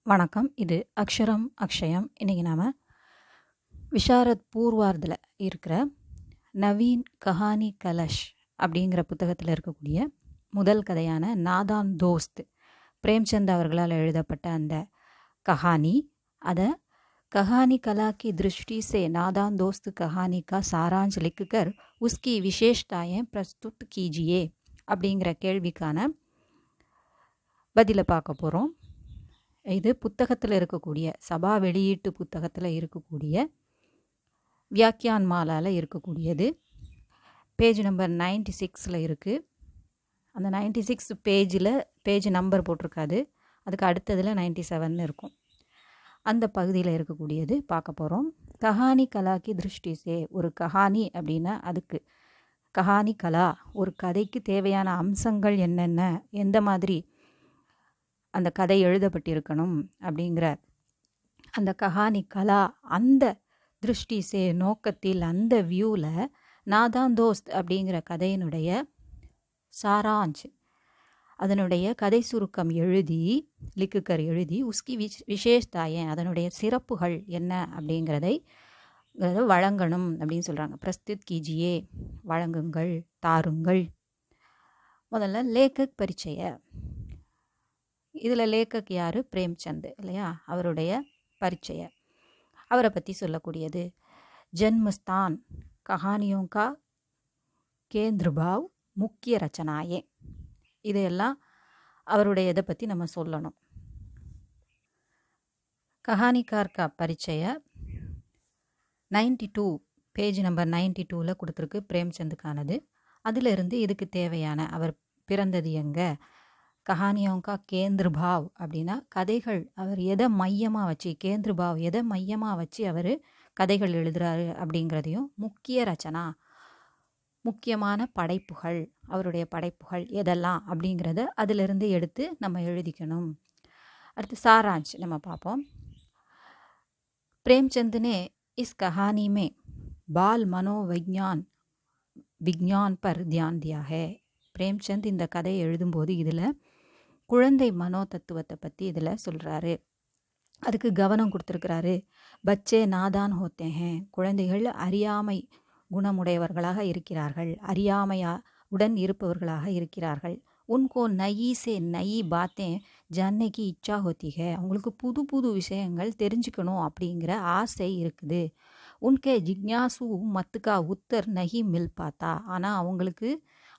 வணக்கம். இது அக்ஷரம் அக்ஷயம். இன்றைக்கி நாம் விஷாரத் பூர்வார்தில் இருக்கிற நவீன் கஹானி கலஷ் அப்படிங்கிற புத்தகத்தில் இருக்கக்கூடிய முதல் கதையான நாதான் தோஸ்த், பிரேம்சந்த் அவர்களால் எழுதப்பட்ட அந்த கஹானி, அதை कहानी कला की दृष्टि से नादान दोस्त कहानी का सारांश लिखकर उसकी विशेषताएं प्रस्तुत कीजिए அப்படிங்கிற கேள்விக்கான பதிலை பார்க்க போகிறோம். இது புத்தகத்தில் இருக்கக்கூடிய சபா வெளியீட்டு புத்தகத்தில் இருக்கக்கூடிய வியாக்கியான் மாலால் இருக்கக்கூடியது. பேஜ் நம்பர் 96 இருக்குது. அந்த 96 பேஜ் நம்பர் போட்டிருக்காது, அதுக்கு அடுத்ததில் 97 இருக்கும். அந்த பகுதியில் இருக்கக்கூடியது பார்க்க போகிறோம். கஹானி கலாக்கி திருஷ்டிசே, ஒரு கஹானி அப்படின்னா அதுக்கு கஹானி கலா, ஒரு கதைக்கு தேவையான அம்சங்கள் என்னென்ன, எந்த மாதிரி அந்த கதை எழுதப்பட்டிருக்கணும் அப்படிங்கிற அந்த கஹானி கலா, அந்த திருஷ்டிசே நோக்கத்தில், அந்த வியூவில் நாதான் தோஸ்த் அப்படிங்கிற கதையினுடைய சாராஞ்ச், அதனுடைய கதை சுருக்கம் எழுதி, லிக்குக்கர் எழுதி, உஸ்கி விசேஷதாயன், அதனுடைய சிறப்புகள் என்ன அப்படிங்கிறதை வழங்கணும் அப்படின்னு சொல்கிறாங்க. பிரஸ்துத் கீஜியே, வழங்குங்கள், தாருங்கள். முதல்ல லேக்கக் பரிச்சய. இதில் லேக்கக் யார்? பிரேம்சந்த் இல்லையா? அவருடைய பரிச்சய, அவரை பற்றி சொல்லக்கூடியது. ஜன்மஸ்தான் கஹானியோं का केंद्र भाव मुख्य रचनाएं, இதையெல்லாம் அவருடைய இதை பற்றி நம்ம சொல்லணும். கஹானிகார் கா பரிச்சய 92 பேஜ் நம்பர் 92 கொடுத்துருக்கு, பிரேம்சந்துக்கானது. அதிலிருந்து இதுக்கு தேவையான, அவர் பிறந்தது எங்கே, கஹானியோங்கா கேந்திர பாவ் அப்படின்னா கதைகள், அவர் எதை மையமாக வச்சு, கேந்திர பாவ் எதை மையமாக வச்சு அவர் கதைகள் எழுதுகிறாரு அப்படிங்கிறதையும், முக்கிய ரச்சனா, முக்கியமான படைப்புகள், அவருடைய படைப்புகள் எதெல்லாம் அப்படிங்கிறத அதிலிருந்து எடுத்து நம்ம எழுதிக்கணும். அடுத்து சாராஞ்ச் நம்ம பார்ப்போம். प्रेमचंद ने इस कहानी में बाल मनोविज्ञान पर ध्यान दिया है. பிரேம்சந்த் இந்த கதையை எழுதும்போது இதில் குழந்தை மனோ தத்துவத்தை பற்றி இதில் சொல்கிறாரு, அதுக்கு கவனம் கொடுத்துருக்கிறாரு. பச்சே நாதான் ஹோத்தே ஹேன், குழந்தைகள் அறியாமை குணமுடையவர்களாக இருக்கிறார்கள், அறியாமையுடன் இருப்பவர்களாக இருக்கிறார்கள். உன்கோ நயி சே நயி பாத்தே ஜான்ने की இச்சா होती है, அவங்களுக்கு புது புது விஷயங்கள் தெரிஞ்சுக்கணும் அப்படிங்கிற ஆசை இருக்குது. உன்கே ஜிக்ஞாசு மத்துக்கா உத்தர் நஹி மில் பாத்தா, ஆனால்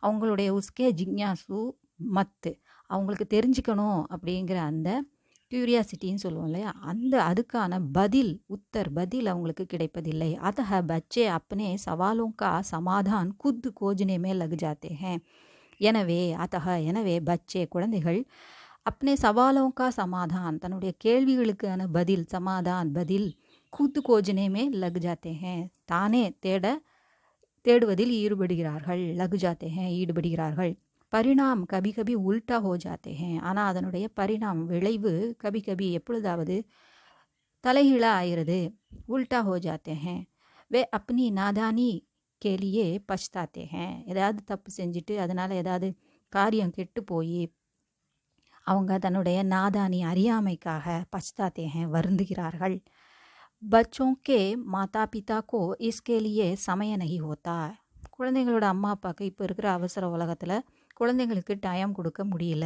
அவங்களுடைய உஸ்கே ஜிக்ஞாசு மத்து, அவங்களுக்கு தெரிஞ்சுக்கணும் அப்படிங்கிற அந்த கியூரியாசிட்டின்னு சொல்லுவோம் இல்லையா, அதுக்கான பதில் அவங்களுக்கு கிடைப்பதில்லை. अतः बच्चे अपने सवालों का समाधान खुद खोजने में लग जाते हैं. எனவே பச்சே குழந்தைகள் அப்னே சவாலோं का समाधान, தன்னுடைய கேள்விகளுக்கான பதில் खुद खोजने में लग जाते हैं, தானே தேடுவதில் ஈடுபடுகிறார்கள். லக் ஜாத்தே ஹேன், ஈடுபடுகிறார்கள். பரிணாம் கபி கபி உல்டா ஹோ ஜாத்தே ஹேன், ஆனால் அதனுடைய விளைவு கபி கபி எப்பொழுதாவது தலைகீழாக ஆயிடுது. உல்டா ஹோ ஜாத்தே ஹேன். வே அப்னி நாதானி கேலியே பச்தாத்தே ஹேன், ஏதாவது தப்பு செஞ்சுட்டு அதனால் ஏதாவது காரியம் கெட்டு போய் அவங்க தன்னுடைய நாதானி அறியாமைக்காக பச்தாத்தே ஹேன், வருந்துகிறார்கள். बच्चों के माता पिता को इसके लिए समय नहीं होता, குழந்தைங்களோட அம்மா அப்பாவுக்கு இப்போ இருக்கிற அவசர உலகத்தில் குழந்தைங்களுக்கு டைம் கொடுக்க முடியல,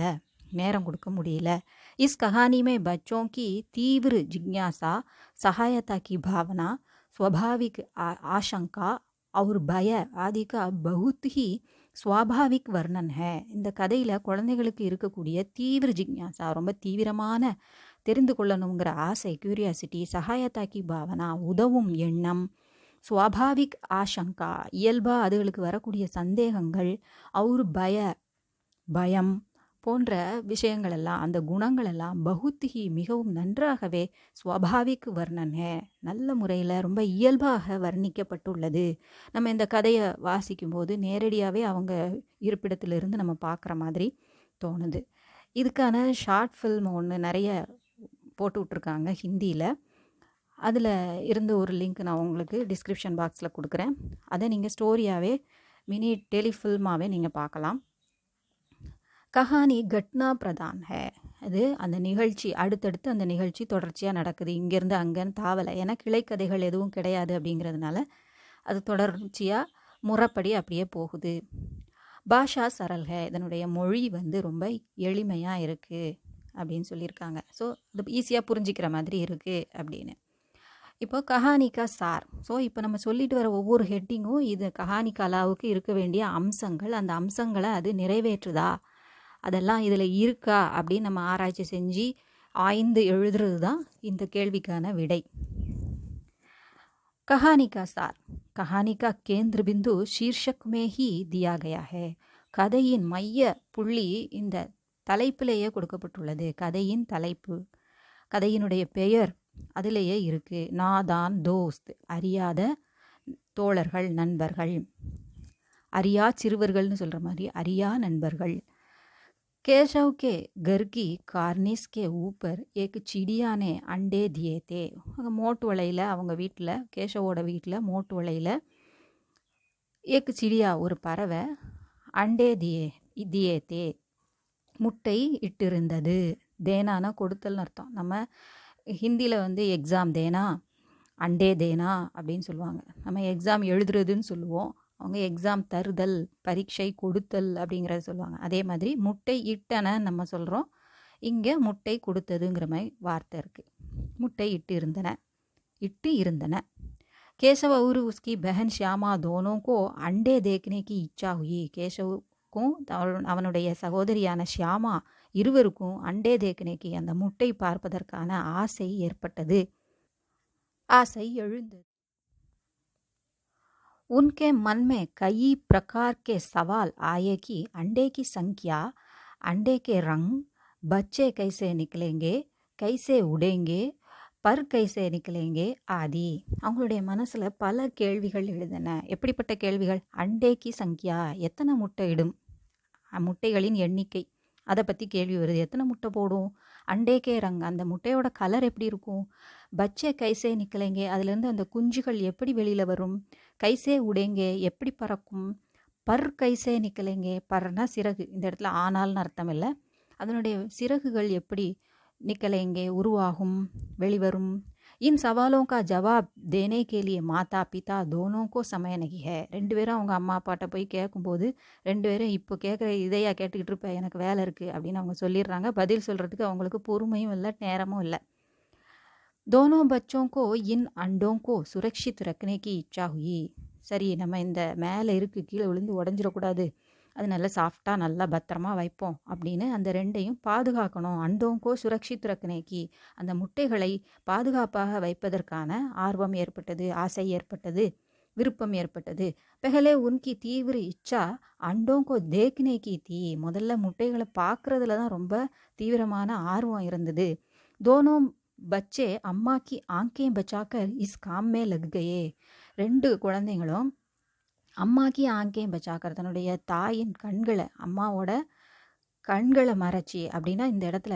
நேரம் கொடுக்க முடியல. इस कहानी में बच्चों की तीव्र जिज्ञासा, सहायता की भावना, स्वाभाविक आशंका और भय आदि का बहुत ही स्वाभाविक वर्णन है. இந்த கதையில் குழந்தைகளுக்கு இருக்கக்கூடிய தீவிர ஜிக்ஞாசா, ரொம்ப தீவிரமான தெரிந்து கொள்ளணுங்கிற ஆசை, கியூரியாசிட்டி, சகாயத்தாக்கி பாவனா, உதவும் எண்ணம், சுவாபாவிக் ஆசங்கா, இயல்பாக அதுகளுக்கு வரக்கூடிய சந்தேகங்கள், அவர் பயம் போன்ற விஷயங்கள் எல்லாம், அந்த குணங்கள் எல்லாம் பகுத்திகி மிகவும் நன்றாகவே சுவாபாவிக் வர்ணன் ஹே, நல்ல முறையில் ரொம்ப இயல்பாக வர்ணிக்கப்பட்டுள்ளது. நம்ம இந்த கதையை வாசிக்கும்போது நேரடியாகவே அவங்க இருப்பிடத்திலிருந்து நம்ம பார்க்குற மாதிரி தோணுது. இதுக்கான ஷார்ட் ஃபில்ம் ஒன்று நிறைய போட்டு விட்ருக்காங்க ஹிந்தியில். அதில் இருந்து ஒரு லிங்க் நான் உங்களுக்கு டிஸ்கிரிப்ஷன் பாக்ஸில் கொடுக்குறேன். அதை நீங்கள் ஸ்டோரியாகவே மினி டெலிஃபில்மாகவே நீங்கள் பார்க்கலாம். கஹானி घटना प्रधान है, அது அந்த நிகழ்ச்சி அடுத்தடுத்து அந்த நிகழ்ச்சி தொடர்ச்சியாக நடக்குது, இங்கேருந்து அங்கேன்னு தாவலை. ஏன்னா கிளைக்கதைகள் எதுவும் கிடையாது அப்படிங்கிறதுனால அது தொடர்ச்சியாக முறைப்படி அப்படியே போகுது. பாஷா சரல் ஹே, இதனுடைய மொழி வந்து ரொம்ப எளிமையாக இருக்குது அப்படின்னு சொல்லியிருக்காங்க. ஸோ அது ஈஸியாக புரிஞ்சிக்கிற மாதிரி இருக்குது அப்படின்னு. இப்போ கஹானிகா சார். ஸோ இப்போ நம்ம சொல்லிட்டு வர ஒவ்வொரு ஹெட்டிங்கும் இது கஹானிகாலாவுக்கு இருக்க வேண்டிய அம்சங்கள். அந்த அம்சங்களை அது நிறைவேற்றுதா, அதெல்லாம் இதில் இருக்கா அப்படின்னு நம்ம ஆராய்ச்சி செஞ்சு ஆய்ந்து எழுதுறது தான் இந்த கேள்விக்கான விடை. कहानी का सार, कहानी का केंद्र बिंदु शीर्षक में ही दिया गया है. கதையின் மைய புள்ளி இந்த தலைப்பிலேயே கொடுக்கப்பட்டுள்ளது. கதையின் தலைப்பு, கதையினுடைய பெயர் அதிலேயே இருக்கு. நாதான் தோஸ்த், அறியாத தோழர்கள், நண்பர்கள். அறியா சிறுவர்கள்னு சொல்கிற மாதிரி அறியா நண்பர்கள். केशव के घर की कार्निस के ऊपर एक चिड़िया ने अंडे दिए थे. அங்கே மோட்டு வலையில் அவங்க வீட்டில், கேஷவோட வீட்டில் மோட்டு வலையில் ஏக்கு சிடியா ஒரு பறவை அண்டே தியே தே முட்டை இட்டிருந்தது. தேனானா கொடுத்தல்னு அர்த்தம். நம்ம ஹிந்தியில் வந்து எக்ஸாம் தேனா, அண்டே தேனா அப்படின்னு சொல்லுவாங்க. நம்ம எக்ஸாம் எழுதுறதுன்னு சொல்லுவோம், அவங்க எக்ஸாம் தருதல், பரீட்சை கொடுத்தல் அப்படிங்கிறத சொல்லுவாங்க. அதே மாதிரி முட்டை இட்டன நம்ம சொல்கிறோம், இங்கே முட்டை கொடுத்ததுங்கிற மாதிரி வார்த்தை இருக்குது. முட்டை இட்டு இருந்தன. केशव और उसकी बहन श्यामा दोनों को अंडे देखने की इच्छा हुई. கேசவுக்கும் அவனுடைய சகோதரியான ஷியாமா இருவருக்கும் அண்டே தேக்கனேக்கு அந்த முட்டை பார்ப்பதற்கான ஆசை ஏற்பட்டது, ஆசை எழுந்தது. उनके मन में कई प्रकार के सवाल आए कि अंडे की संख्या, अंडे के रंग, बच्चे कैसे निकलेंगे, कैसे उड़ेंगे, பர் கைசே நிக்கலேங்கே ஆதி. அவங்களுடைய மனசில் பல கேள்விகள் எழுந்தன. எப்படிப்பட்ட கேள்விகள்? அண்டேக்கி சங்கியா, எத்தனை முட்டை இடும், முட்டைகளின் எண்ணிக்கை, அதை பற்றி கேள்வி வருது. எத்தனை முட்டை போடும்? அண்டேக்கே ரங், அந்த முட்டையோட கலர் எப்படி இருக்கும்? பச்சை கைசே நிக்கலேங்கே, அதுலேருந்து அந்த குஞ்சுகள் எப்படி வெளியில் வரும்? கைசே உடேங்கே, எப்படி பறக்கும்? பர் கைசே நிக்கலேங்கே, பர்னா சிறகு, இந்த இடத்துல ஆனால்னு அர்த்தம் இல்லை. அதனுடைய சிறகுகள் எப்படி निकलेंगे, உருவாகும், வெளிவரும். इन सवालों का जवाब देने के लिए माता पिता दोनों को समय नहीं है. ரெண்டு பேரும் அவங்க அம்மா அப்பாட்ட போய் கேட்கும்போது ரெண்டு பேரும் இப்போ கேட்குற இதையா கேட்டுக்கிட்டு இருப்பேன், எனக்கு வேலை இருக்குது அப்படின்னு அவங்க சொல்லிடுறாங்க. பதில் சொல்கிறதுக்கு அவங்களுக்கு பொறுமையும் இல்லை, நேரமும் இல்லை. दोनों बच्चों को इन अंडों को सुरक्षित रखने की इच्छा हुई. சரி, நம்ம இந்த மேலே இருக்குது, கீழே விழுந்து உடஞ்சிடக்கூடாது, அது நல்லா சாஃப்டாக நல்லா பத்திரமா வைப்போம் அப்படின்னு அந்த ரெண்டையும் பாதுகாக்கணும். அண்டோங்கோ சுரக்ஷித் ரக்னேக்கி, அந்த முட்டைகளை பாதுகாப்பாக வைப்பதற்கான ஆர்வம் ஏற்பட்டது, ஆசை ஏற்பட்டது, விருப்பம் ஏற்பட்டது. பெஹலே உன்கி தீவிர இச்சா அண்டோங்கோ தேக்னேக்கி தீ, முதல்ல முட்டைகளை பார்க்குறதுல தான் ரொம்ப தீவிரமான ஆர்வம் இருந்தது. தோனோ பச்சே அம்மாக்கி ஆங்கே பச்சாக்கர் இஸ் காம்மே லக் கயே. ரெண்டு குழந்தைங்களும் அம்மாக்கி ஆங்கே பச்சாக்கர், தன்னுடைய தாயின் கண்களை, அம்மாவோட கண்களை மறைச்சி, அப்படின்னா இந்த இடத்துல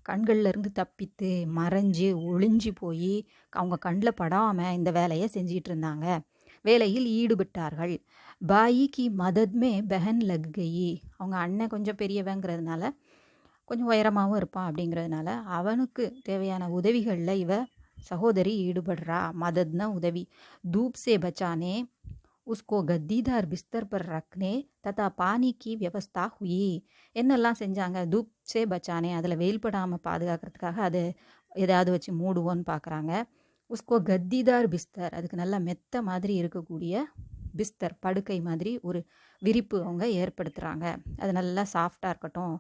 கண்கள்லேருந்து தப்பித்து மறைஞ்சு ஒளிஞ்சு போய் அவங்க கண்ணில் படாமல் இந்த வேலையை செஞ்சிட்டு இருந்தாங்க, வேலையில் ஈடுபட்டார்கள். பாயிக்கு மதத்மே பெஹன் லக் கயி, அவங்க அண்ணன் கொஞ்சம் பெரியவங்கிறதுனால, கொஞ்சம் உயரமாகவும் இருப்பான் அப்படிங்கிறதுனால அவனுக்கு தேவையான உதவிகளில் இவ சகோதரி ஈடுபடுறா. மதத்னா உதவி. தூப் சே பச்சானே उसको गद्दीदार बिस्तर पर रखने तथा पानी की व्यवस्था हुई. என்னெல்லாம் செஞ்சாங்க? தூப் சே பச்சானே, அதில் வெயில் படாமல் பாதுகாக்கிறதுக்காக அது ஏதாவது வச்சு மூடுவோன்னு பார்க்குறாங்க. உஸ்கோ கத்திதார் பிஸ்தர், அதுக்கு நல்லா மெத்த மாதிரி இருக்கக்கூடிய பிஸ்தர், படுக்கை மாதிரி ஒரு விரிப்பு அவங்க ஏற்படுத்துகிறாங்க. அது நல்லா சாஃப்டாக இருக்கட்டும்,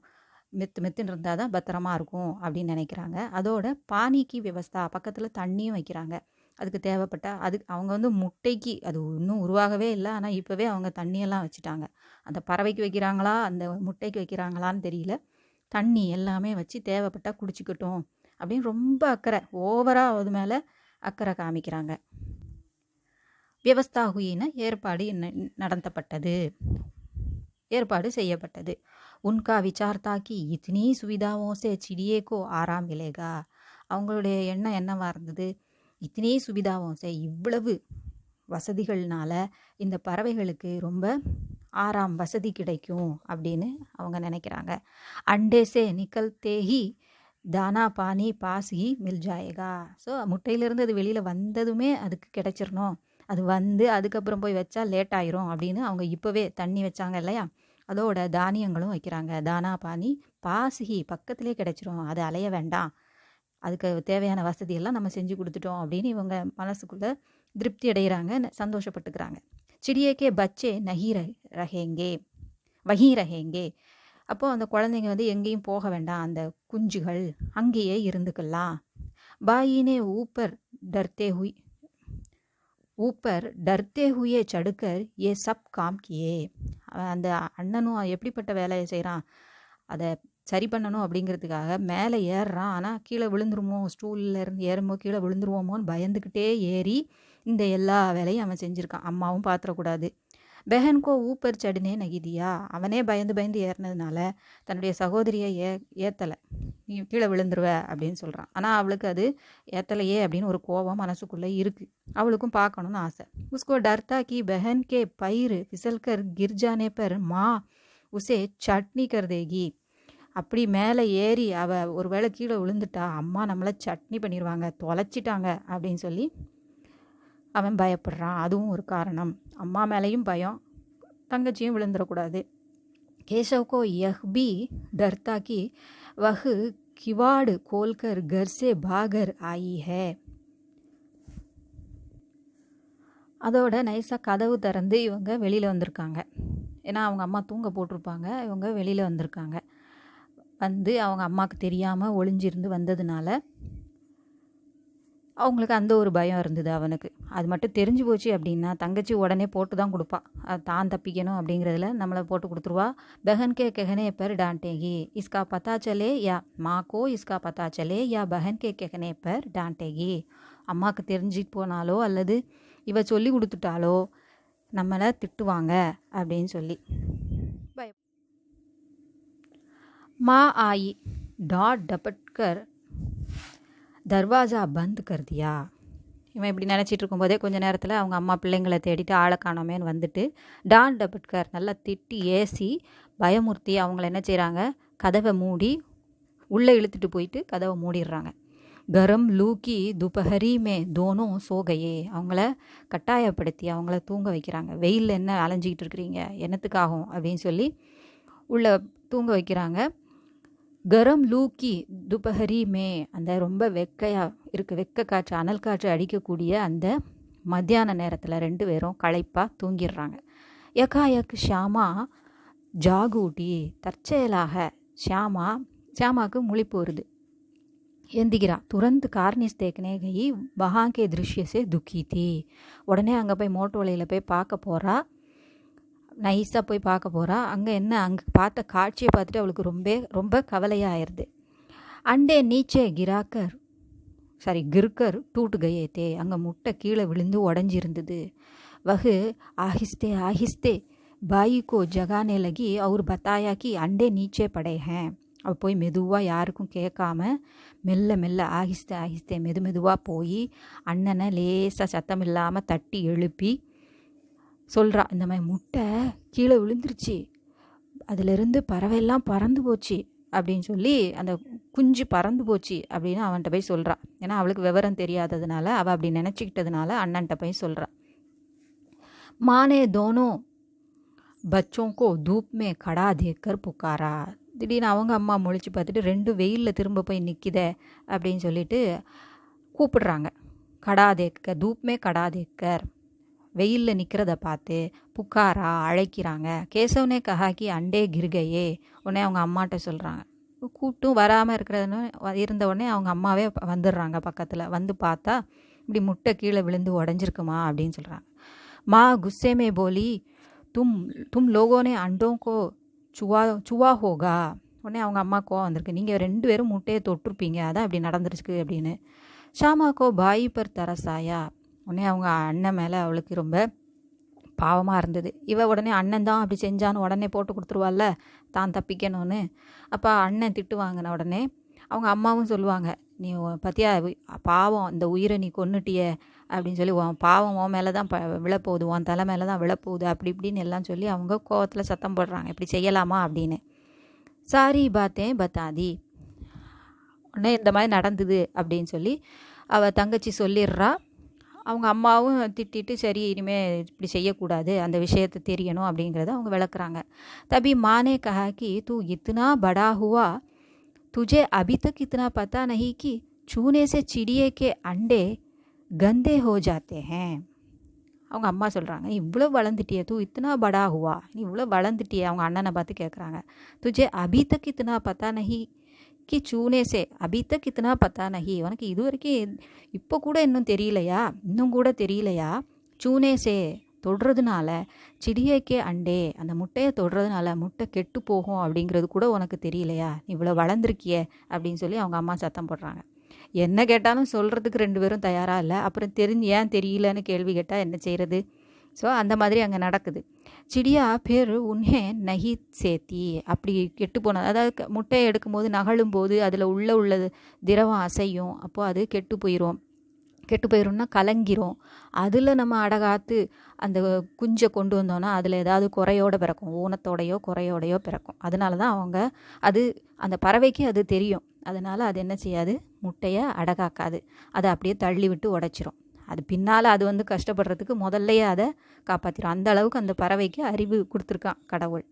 மெத்துன்னு இருந்தால் தான் பத்திரமா இருக்கும் அப்படின்னு நினைக்கிறாங்க. அதோட பானிக்கு விவஸ்தா, பக்கத்தில் தண்ணியும் வைக்கிறாங்க. அதுக்கு தேவைப்பட்ட அவங்க வந்து முட்டைக்கு அது இன்னும் உருவாகவே இல்லை, ஆனால் இப்போவே அவங்க தண்ணியெல்லாம் வச்சுட்டாங்க. அந்த பறவைக்கு வைக்கிறாங்களா அந்த முட்டைக்கு வைக்கிறாங்களான்னு தெரியல, தண்ணி எல்லாமே வச்சு தேவைப்பட்டால் குடிச்சிக்கட்டும் அப்படின்னு ரொம்ப அக்கறை, ஓவராக அது மேலே அக்கறை காமிக்கிறாங்க. வியவஸ்தா ஹுயின்னா ஏற்பாடு நடத்தப்பட்டது, ஏற்பாடு செய்யப்பட்டது. உன்கா விசார்த்தாக்கி இத்தனி சுவிதாவோசே சிடியேக்கோ ஆராம் மிலேகா, அவங்களுடைய எண்ணம் என்னவாக இருந்தது? இத்தனே சுவிதாவும் இவ்வளவு வசதிகள்னால இந்த பறவைகளுக்கு ரொம்ப ஆறாம் வசதி கிடைக்கும் அப்படின்னு அவங்க நினைக்கிறாங்க. அண்டே சே நிக்கல்தே ஹி தானா பானி பாஸ் ஹி மில் ஜாயேகா. ஸோ முட்டையிலேருந்து அது வெளியில் வந்ததுமே அதுக்கு கிடைச்சிடணும், அது வந்து அதுக்கப்புறம் போய் வச்சா லேட் ஆயிரும் அப்படின்னு அவங்க இப்போவே தண்ணி வச்சாங்க இல்லையா, அதோட தானியங்களும் வைக்கிறாங்க. தானா பானி பாஸ் ஹி பக்கத்திலே கிடைச்சிரும், அது அலைய வேண்டாம், அதுக்கு தேவையான வசதியெல்லாம் நம்ம செஞ்சு கொடுத்துட்டோம் அப்படின்னு இவங்க மனசுக்குள்ளே திருப்தி அடைகிறாங்க, சந்தோஷப்பட்டுக்கிறாங்க. சிடியேக்கே பச்சே நஹி ரஹேங்கே வஹி ரஹேங்கே. அப்போது அந்த குழந்தைங்க வந்து எங்கேயும் போக வேண்டாம், அந்த குஞ்சுகள் அங்கேயே இருந்துக்கலாம். பாயினே ஊப்பர் டர்த்தே ஹுயே சடுக்கர் ஏ சப் காம் கியே. அந்த அண்ணனும் எப்படிப்பட்ட வேலையை செய்கிறான், அதை சரி பண்ணணும் அப்படிங்கிறதுக்காக மேலே ஏறுறான். ஆனால் கீழே விழுந்துருமோ, ஸ்டூலில் இருந்து ஏறும்போது கீழே விழுந்துருவோமோன்னு பயந்துக்கிட்டே ஏறி இந்த எல்லா வேலையும் அவன் செஞ்சுருக்கான். அம்மாவும் பாத்திரக்கூடாது. பெஹன்கோ ஊப்பர் சடுனே நகிதியா. அவனே பயந்து ஏறினதுனால தன்னுடைய சகோதரியை ஏற்றலை, நீ கீழே விழுந்துருவ அப்படின்னு சொல்கிறான். ஆனால் அவளுக்கு அது ஏற்றலையே அப்படின்னு ஒரு கோபம் மனசுக்குள்ளே இருக்குது. அவளுக்கும் பார்க்கணுன்னு ஆசை. உஸ்கோ டர்தா கி பெஹன் கே பயிர் ஃபிசல்கர் கிர்ஜானே பர் மா உசே சட்னி கர்தேகி. அப்படி மேலே ஏறி அவள் ஒரு வேளை கீழே விழுந்துட்டா அம்மா நம்மளை சட்னி பண்ணிடுவாங்க, தொலைச்சிட்டாங்க அப்படின்னு சொல்லி அவன் பயப்படுறான். அதுவும் ஒரு காரணம். அம்மா மேலேயும் பயம், தங்கச்சியும் விழுந்துடக்கூடாது. கேசவ்கோ யஹ் பி டர்தா கி வஹ் கிவாடு கோல்கர் கர் சே பாகர் ஆயி ஹே. அதோட நைஸாக கதவு திறந்து இவங்க வெளியில் வந்திருக்காங்க. ஏன்னா அவங்க அம்மா தூங்க போட்டிருப்பாங்க, இவங்க வெளியில் வந்திருக்காங்க. வந்து அவங்க அம்மாவுக்கு தெரியாமல் ஒளிஞ்சிருந்து வந்ததுனால அவங்களுக்கு அந்த ஒரு பயம் இருந்தது அவனுக்கு. அது மட்டும் தெரிஞ்சு போச்சு அப்படின்னா தங்கச்சி உடனே போட்டு தான் கொடுப்பா, அது தான் தப்பிக்கணும் அப்படிங்கிறதுல நம்மளை போட்டு கொடுத்துருவா. பெஹன் கே கெஹனே பர் டாண்டேகி இஸ்கா பத்தா சலே யா மாக்கோ இஸ்கா பத்தா சலே யா பெஹன் கே கெஹனே பர் டாண்டேகி. அம்மாவுக்கு தெரிஞ்சிட்டு போனாலோ அல்லது இவ சொல்லி கொடுத்துட்டாலோ நம்மளை திட்டுவாங்க அப்படின்னு சொல்லி பயம். மா ஆயி டாட் டபட்கர் தர்வாஜா பந்த் கர்தியா. இவன் இப்படி நினச்சிட்டு இருக்கும்போதே கொஞ்ச நேரத்தில் அவங்க அம்மா பிள்ளைங்களை தேடிட்டு ஆளை காணோமேன்னு வந்துட்டு டான் டபட்கர் நல்லா திட்டி ஏசி பயமுறுத்தி அவங்கள என்ன செய்கிறாங்க, கதவை மூடி உள்ளே இழுத்துட்டு போயிட்டு கதவை மூடிடுறாங்க. கரம் லூக்கி துபஹரி மே தோனும் சோகையே. அவங்கள கட்டாயப்படுத்தி அவங்கள தூங்க வைக்கிறாங்க. வெயிலில் என்ன அலைஞ்சிக்கிட்டு இருக்கிறீங்க, என்னத்துக்காகும் அப்படின்னு சொல்லி உள்ளே தூங்க வைக்கிறாங்க. கரம் லூக்கி துபஹரி மே, அந்த ரொம்ப வெக்கையாக இருக்குது, வெக்க காற்று அனல் காற்று அடிக்கக்கூடிய அந்த மத்தியான நேரத்தில் ரெண்டு பேரும் களைப்பாக தூங்கிடுறாங்க. யக்காயக் ஷியாமா ஜாகூட்டி. தற்செயலாக ஷியாமாவுக்கு முழிப்பு வருது, எந்திக்கிறா. துரந்து கார்னிஸ் தேக்கனே கை வஹாங்கே திருஷ்யசே துக்கி தீ. உடனே அங்கே போய் மோட்டு வலையில் போய் பார்க்க போகிறா, நைஸாக போய் பார்க்க போகிறா. அங்கே என்ன, அங்கே பார்த்த காட்சியை பார்த்துட்டு அவளுக்கு ரொம்ப கவலையாக ஆயிடுது. அண்டே நீச்சே கிர்கர் டூட்டு கயே தே. அங்கே முட்டை கீழே விழுந்து உடஞ்சிருந்தது. வகு ஆஹிஸ்தே ஆஹிஸ்தே பாயிக்கோ ஜகானே லகி அவர் பத்தாயா கி அண்டே நீச்சே படே ஹேன். அவள் போய் மெதுவாக யாருக்கும் கேட்காம மெல்ல ஆஹிஸ்தே மெதுவாக போய் அண்ணனை லேசாக சத்தம் இல்லாமல் தட்டி எழுப்பி சொல்கிறா, இந்த மாதிரி முட்டை கீழே விழுந்துருச்சு, அதிலிருந்து பறவையெல்லாம் பறந்து போச்சு அப்படின்னு சொல்லி, அந்த குஞ்சு பறந்து போச்சு அப்படின்னு அவன்கிட்ட போய் சொல்கிறா. ஏன்னா அவளுக்கு விவரம் தெரியாததுனால, அவள் அப்படி நினச்சிக்கிட்டதுனால அண்ணன்ட்ட போய் சொல்கிறா. மானே தோனோ பச்சோங்கோ தூப் மே கடா தேக்கர் புக்காரா. திடீர்னு அவங்க அம்மா முழிச்சு பார்த்துட்டு ரெண்டு வெயிலில் திரும்ப போய் நிற்கிதே அப்படின்னு சொல்லிட்டு கூப்பிடுறாங்க. கடா தேக்கர், தூப்மே கடா தேக்கர், வெயிலில் நிற்கிறத பார்த்து புக்காரா அழைக்கிறாங்க. கேசவனே கஹாக்கி அண்டே கிர்கையே. உடனே அவங்க அம்மாட்ட சொல்கிறாங்க. கூப்பிட்டும் வராமல் இருந்த உடனே அவங்க அம்மாவே வந்துடுறாங்க பக்கத்தில். வந்து பார்த்தா இப்படி முட்டை கீழே விழுந்து உடஞ்சிருக்குமா அப்படின்னு சொல்கிறாங்க. மா குஸ்ஸேமே போலி தும் லோகோனே அண்டோங்கோ சுவா ஹோகா. உடனே அவங்க அம்மா கோவம் வந்திருக்கு, நீங்கள் ரெண்டு பேரும் முட்டையை தொட்டிருப்பீங்க, அதான் இப்படி நடந்துருச்சு அப்படின்னு. ஷாமாக்கோ பாயி பர் தரசாயா. உடனே அவங்க அண்ணன் மேலே அவளுக்கு ரொம்ப பாவமாக இருந்தது. இவ உடனே அண்ணன் தான் அப்படி செஞ்சான்னு உடனே போட்டு கொடுத்துருவாள்ல தான் தப்பிக்கணும்னு. அப்போ அண்ணன் திட்டு வாங்கின உடனே அவங்க அம்மாவும் சொல்லுவாங்க, நீ பத்தியா பாவம் இந்த உயிரை நீ கொன்னுட்டிய அப்படின்னு சொல்லி, பாவம் உன் மேலே தான் விழப்போகுது, உன் தலை மேலே தான் விழப்போகுது அப்படி இப்படின்னு எல்லாம் சொல்லி அவங்க கோவத்தில் சத்தம் போடுறாங்க, இப்படி செய்யலாமா அப்படின்னு. சாரி பாத்தேன் பத்தாதி, உடனே இந்த மாதிரி நடந்தது அப்படின்னு சொல்லி அவள் தங்கச்சி சொல்லிடுறா. அவங்க அம்மாவும் திட்டிட்டு சரி இனிமேல் இப்படி செய்யக்கூடாது, அந்த விஷயத்தை தெரியணும் அப்படிங்கிறத அவங்க விளக்குறாங்க. தபி மானே கஹா கி தூ இத்தனா படா ஹுவா तुझे अभी तक इतना पता नहीं कि छूने से चिड़िए के अंडे गंदे हो जाते हैं. அவங்க அம்மா சொல்கிறாங்க, நீ இவ்வளோ வளர்ந்துட்டியே, தூ இத்தனா படா ஹுவா, நீ இவ்வளோ வளர்ந்துட்டியே. அவங்க அண்ணனை பார்த்து கேட்குறாங்க, துஜே அபி தக் இத்தனா பத்தா நஹி கி சூனே சே அபி தக் இத்தனா பத்தா நஹி, உனக்கு இது வரைக்கும் இப்போ கூட இன்னும் தெரியலையா, இன்னும் கூட தெரியலையா, சூனே சே தொடுறதுனால, சிடியைக்கே அண்டே அந்த முட்டையை தொடுறதுனால முட்டை கெட்டு போகும் அப்படிங்கிறது கூட உனக்கு தெரியலையா, இவ்வளோ வளர்ந்துருக்கியே அப்படின்னு சொல்லி அவங்க அம்மா சத்தம் போடுறாங்க. என்ன கேட்டாலும் சொல்கிறதுக்கு ரெண்டு பேரும் தயாராக இல்லை. அப்புறம் ஏன் தெரியலன்னு கேள்வி கேட்டால் என்ன செய்கிறது? ஸோ அந்த மாதிரி அங்கே நடக்குது. சிடியா பேர் உன்ஹே நஹி சேத்தி, அப்படி கெட்டு போன, அதாவது முட்டையை எடுக்கும்போது நகழும் போது அதில் உள்ளது திரவம் அசையும், அப்போது அது கெட்டு போயிடும்னா கலங்கிரும். அதில் நம்ம அடகாத்து அந்த குஞ்சை கொண்டு வந்தோன்னா அதில் ஏதாவது குறையோடு பிறக்கும், ஊனத்தோடையோ குறையோடையோ பிறக்கும். அதனால தான் அது அந்த பறவைக்கு அது தெரியும். அதனால் அது என்ன செய்யாது, முட்டையை அடகாக்காது, அதை அப்படியே தள்ளி விட்டு உடைச்சிரும். அது பின்னால் அது கஷ்டப்படுறதுக்கு முதல்லையே அதை காப்பாற்றிடும். அந்த அளவுக்கு அந்த பறவைக்கு அறிவு கொடுத்துருக்கான் கடவுள்.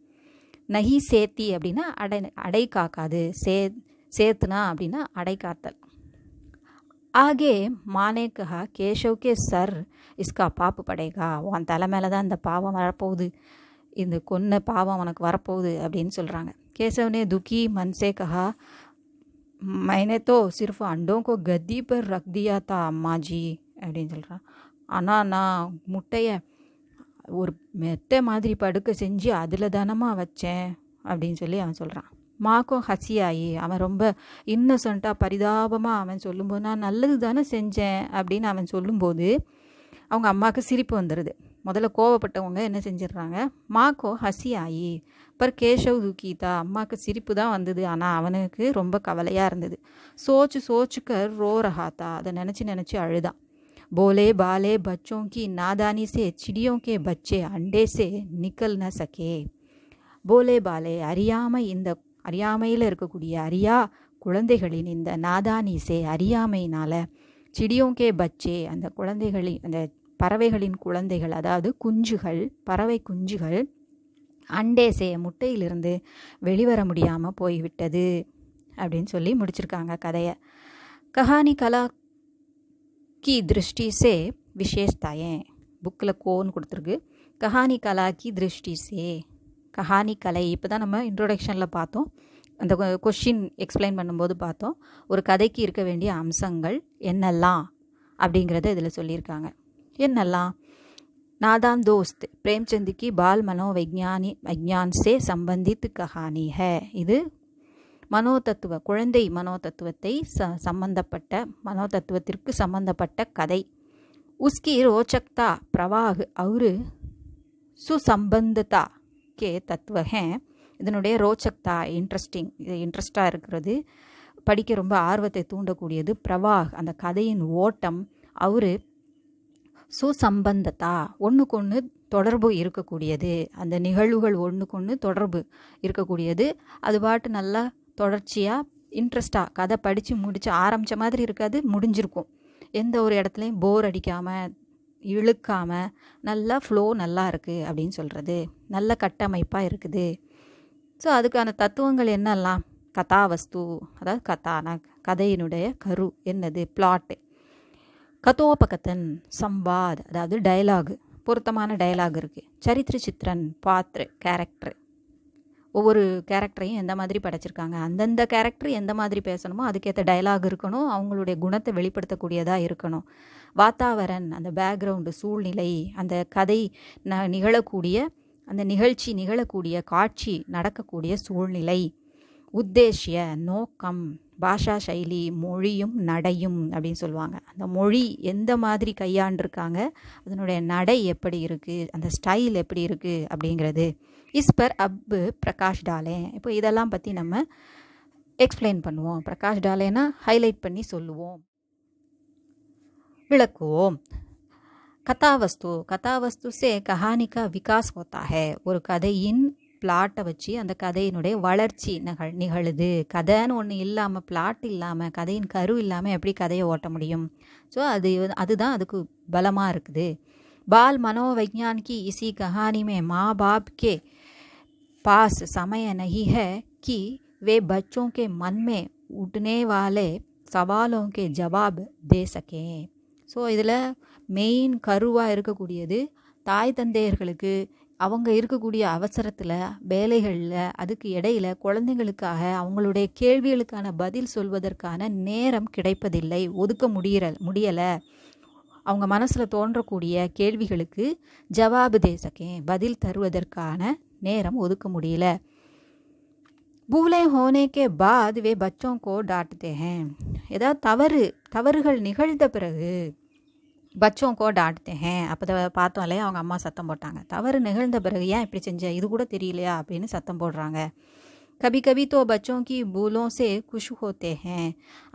நஹி சேத்தி அப்படின்னா அடை காக்காது, சேத்துனா அப்படின்னா அடை காத்தல். ஆகே மானே கஹா கேஷவ் கே சர் இஸ்கா பாப்பு படேகா, உன் தலை மேலே தான் இந்த பாவம் வரப்போகுது, இந்த கொன்ன பாவம் உனக்கு வரப்போகுது அப்படின்னு சொல்கிறாங்க. கேசவனே துக்கி மன்சே கஹா மைனே தோ சிர்ஃப் அண்டோं को गद्दी पर रख दिया था अम्मा जी அப்படின்னு சொல்கிறான். ஆனால் நான் முட்டையை ஒரு மெத்தை மாதிரி படுக்க செஞ்சு அதில் தானமாக வச்சேன் அப்படின்னு சொல்லி அவன் சொல்கிறான். மாக்கும் ஹசியாயி, அவன் ரொம்ப இன்னசென்ட்டாக பரிதாபமாக அவன் சொல்லும்போது, நான் நல்லது தானே செஞ்சேன் அப்படின்னு அவன் சொல்லும்போது அவங்க அம்மாவுக்கு சிரிப்பு வந்துடுது. முதல்ல கோவப்பட்டவங்க என்ன செஞ்சிடுறாங்க, மாக்கோ ஹசியாயி பர் கேஷவ் துக்கீதா, அம்மாவுக்கு சிரிப்பு தான் வந்தது, ஆனால் அவனுக்கு ரொம்ப கவலையாக இருந்தது. சோச்சுக்கர் ரோ ரஹாத்தா, அதை நினச்சி அழுதான். போலே பாலே பச்சோं की नादानी से चिड़ियों के बच्चे अंडे से निकल न सके. போலே பாலே அறியாமையில் இருக்கக்கூடிய அறியா குழந்தைகளின் இந்த நாதானிசே அறியாமையினால், சிடியோங்கே பச்சே அந்த குழந்தைகளின் அந்த பறவைகளின் குழந்தைகள், அதாவது குஞ்சுகள், பறவை குஞ்சுகள், அண்டேசே முட்டையிலிருந்து வெளிவர முடியாமல் போய்விட்டது அப்படின்னு சொல்லி முடிச்சிருக்காங்க கதையை. கஹானி கலா கி திருஷ்டி சே விசேஷதாயே, புக்கில் கோன்னு கொடுத்துருக்கு. கஹானி கலா கி திருஷ்டி சே, கஹானி கலை இப்போ தான் நம்ம இன்ட்ரோடக்ஷனில் பார்த்தோம், அந்த கொஷின் எக்ஸ்பிளைன் பண்ணும்போது பார்த்தோம். ஒரு கதைக்கு இருக்க வேண்டிய அம்சங்கள் என்னெல்லாம் அப்படிங்கிறத இதில் சொல்லியிருக்காங்க. என்னெல்லாம், नादान दोस्त प्रेमचंद की बाल विज्ञान से संबंधित कहानी है. இது மனோதத்துவ குழந்தை மனோதத்துவத்தை சம்பந்தப்பட்ட மனோதத்துவத்திற்கு சம்பந்தப்பட்ட கதை. उसकी रोचकता प्रवाह और सुसंबंधता के तत्व हैं. இதனுடைய ரோச்சக்தா இன்ட்ரெஸ்டாக இருக்கிறது, படிக்க ரொம்ப ஆர்வத்தை தூண்டக்கூடியது. பிரவாக் அந்த கதையின் ஓட்டம், அவர் சுசம்பந்தத்தா ஒன்றுக்கொன்று தொடர்பு இருக்கக்கூடியது, அந்த நிகழ்வுகள் ஒன்றுக்கொன்று தொடர்பு இருக்கக்கூடியது. அது பாட்டு நல்லா தொடர்ச்சியாக இன்ட்ரெஸ்டாக கதை படித்து முடித்து ஆரம்பித்த மாதிரி இருக்காது, முடிஞ்சிருக்கும். எந்த ஒரு இடத்துலையும் போர் அடிக்காமல் இழுக்காமல் நல்லா ஃப்ளோ நல்லா இருக்குது அப்படின்னு சொல்கிறது, நல்ல கட்டமைப்பாக இருக்குது. ஸோ அதுக்கான தத்துவங்கள் என்னெல்லாம், கதாவஸ்து அதாவது கதானா கதையினுடைய கரு என்னது, பிளாட்டு, கதோபகத்தன் சம்வாத் அதாவது டயலாகு, பொருத்தமான டயலாக் இருக்குது. சரித்திர சித்திரன் பாத்திர கேரக்டர், ஒவ்வொரு கேரக்டரையும் எந்த மாதிரி படைச்சிருக்காங்க, அந்தந்த கேரக்டர் எந்த மாதிரி பேசணுமோ அதுக்கேற்ற டயலாக் இருக்கணும், அவங்களுடைய குணத்தை வெளிப்படுத்தக்கூடியதாக இருக்கணும். வாத்தாவரன் அந்த பேக்ரவுண்டு சூழ்நிலை, அந்த கதை நிகழக்கூடிய அந்த நிகழ்ச்சி நிகழக்கூடிய காட்சி நடக்கக்கூடிய சூழ்நிலை. உத்தேசிய நோக்கம், பாஷா சைலி மொழியும் நடையும் அப்படின்னு சொல்லுவாங்க. அந்த மொழி எந்த மாதிரி கையாண்டிருக்காங்க, அதனுடைய நடை எப்படி இருக்குது, அந்த ஸ்டைல் எப்படி இருக்குது அப்படிங்கிறது. இஸ் பர் அப் பிரகாஷ் டாலே. இப்போ இதெல்லாம் பற்றி நம்ம எக்ஸ்பிளைன் பண்ணுவோம். பிரகாஷ் டாலேனா ஹைலைட் பண்ணி சொல்லுவோம், விளக்குவோம். கதாவஸ்து, கதாவஸ்து சே கஹானி கா விகாஸ் ஹோத்தா ஹை. ஒரு கதையின் பிளாட்டை வச்சு அந்த கதையினுடைய வளர்ச்சி நிகழுது. கதைன்னு ஒன்று இல்லாமல், பிளாட் இல்லாமல், கதையின் கரு இல்லாமல் எப்படி கதையை ஓட்ட முடியும்? ஸோ அதுதான் அதுக்கு பலமாக இருக்குது. बाल मनोविज्ञान की इसी कहानी में माँ बाप के पास समय नहीं है कि वे बच्चों के मन में उठने वाले सवालों के जवाब दे सकें. ஸோ இதில் மெயின் கருவாக இருக்கக்கூடியது தாய் தந்தையர்களுக்கு அவங்க இருக்கக்கூடிய அவசரத்தில், வேலைகளில், அதுக்கு இடையில் குழந்தைங்களுக்காக அவங்களுடைய கேள்விகளுக்கான பதில் சொல்வதற்கான நேரம் கிடைப்பதில்லை, ஒதுக்க முடியலை. அவங்க மனசில் தோன்றக்கூடிய கேள்விகளுக்கு ஜவாபு தேசக்கேன், பதில் தருவதற்கான நேரம் ஒதுக்க முடியல. பூலே ஹோனேக்கே பாத் வே பச்சோं को डांटते हैं. ஏதாவது தவறுகள் நிகழ்ந்த பிறகு பச்சோं को डांटते हैं. அப்போ பார்த்தோம் இல்லையா, அவங்க அம்மா சத்தம் போட்டாங்க. தவறு நிகழ்ந்த பிறகு ஏன் இப்படி செஞ்ச, இது கூட தெரியலையா அப்படின்னு சத்தம் போடுறாங்க. கபி கபி தோ பச்சோं की भूलों से खुश होते हैं.